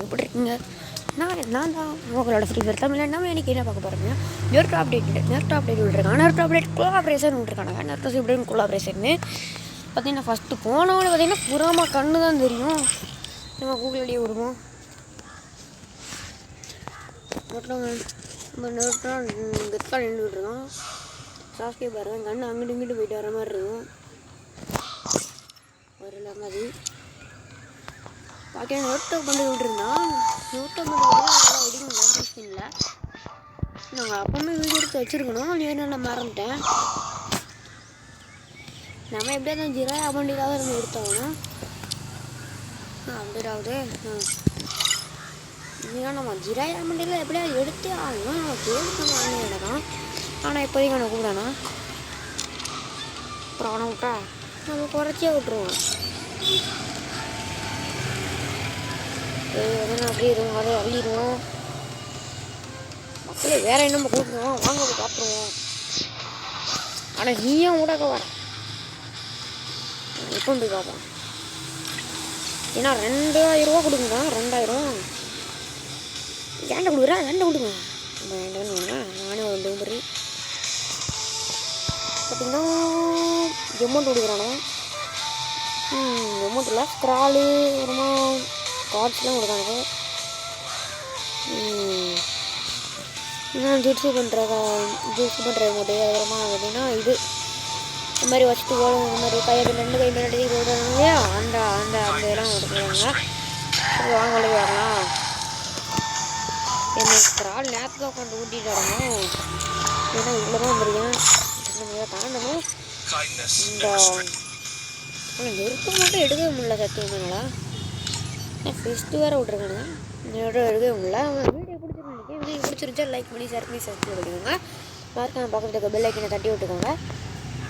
எப்படி இருக்கீங்க? நான் தான் உங்களோட ஃப்ரீ ஃபயர் தமிழ். நம்ம இன்றைக்கி என்ன பார்க்க போகிறோங்க, நெருட்டோ அப்டேட் விட்டுருக்காங்க. நெருட்டோ அப்டேட் கொலாபரேஷன் விட்டுருக்காங்க. நெருட்டோ இப்படின்னு கொலாபரேஷன் பார்த்தீங்கன்னா ஃபஸ்ட்டு போனவொன்னு பார்த்தீங்கன்னா புறாமா கண்ணு தான் தெரியும். நம்ம கூகுளடியே விடுவோம். நம்ம நெருட்டோ கெத்தாக நின்று விட்டுருக்கோம். சாஸ்கே பாருங்க கண்ணு அங்கிட்டு இங்கிட்டு போயிட்டு வர மாதிரி இருக்கும். வரல மாதிரி பாக்கி நோட்டோ பண்ணி விட்டுருந்தான். நோட்டோ பண்ணி எடிங்க ஸ்கின்ல நாங்கள் அப்பவுமே வீடியோ எடுத்து வச்சுருக்கணும். நான் மறந்துட்டேன். நம்ம எப்படியா தான் ஜீரோ அப்படிக்காக நம்ம எடுத்தாகணும். அப்படியாவது இன்னும் நம்ம ஜிரா மண்டியில் எப்படியாவது எடுத்தே ஆகணும். நம்ம தேடி நடக்கும். ஆனால் இப்போதைக்கு அவனை கூப்பிடானா அப்புறம் அவனை விட்டா நம்ம குறைச்சியே விட்டுருவோம். அப்படியே இருக்கும், அதை அள்ளிடுவோம். மக்களே வேற என்ன கூப்பிடுவோம், வாங்க போய் பார்த்துருவோம். ஆனால் நீயும் கூட வர எப்போ போய் பார்ப்போம். ஏன்னா 2000 ரூபா கொடுங்க. 2000 ஏன்டா கொடுக்குறா? ரெண்டை கொடுங்க. நம்ம வேண்டான்னு நானே ஒரு டூம்பரி பார்த்தீங்கன்னா எமௌண்ட் கொடுக்குறானோ. எமௌண்ட் இல்லை, ஸ்க்ராலு அப்புறமா கார்ட்ஸ்லாம் கொடுக்கானுங்க. இன்னும் ஜிட்ஸு பண்ணுற அமௌண்ட்டு. அதுக்கப்புறமா பார்த்தீங்கன்னா இது இந்த மாதிரி வச்சுட்டு போகணும். இந்த மாதிரி கையில் 2 கை மேலே போடுறாங்க இல்லையா, அந்த அந்த அந்த இதெல்லாம் கொடுக்குறாங்க. வாங்க வழி வரலாம். என்னை ஸ்க்ரால் நேரத்தில் தான் உட்காந்து ஊட்டிட்டு வரணும். ஏன்னா இவ்வளோ தான் வந்துருக்கேன். நம்ம தாண்டணும். இந்த நெருப்பு மட்டும் எடுக்கவே முடியல சத்தியமாங்களா. ஃபெஸ்ட்டு வேறு விட்ருக்காங்க. எடுக்கவே முடியல. வீடியோ பிடிச்சிருக்கேன். வீடியோ பிடிச்சிருச்சா லைக் பண்ணி ஷேர் பண்ணி சப்ஸ்கிரைப் பண்ணிக்கோங்க. மறக்காம பக்கத்தில் இருக்க பெல் ஐக்கனை தட்டி விட்டுக்கோங்க.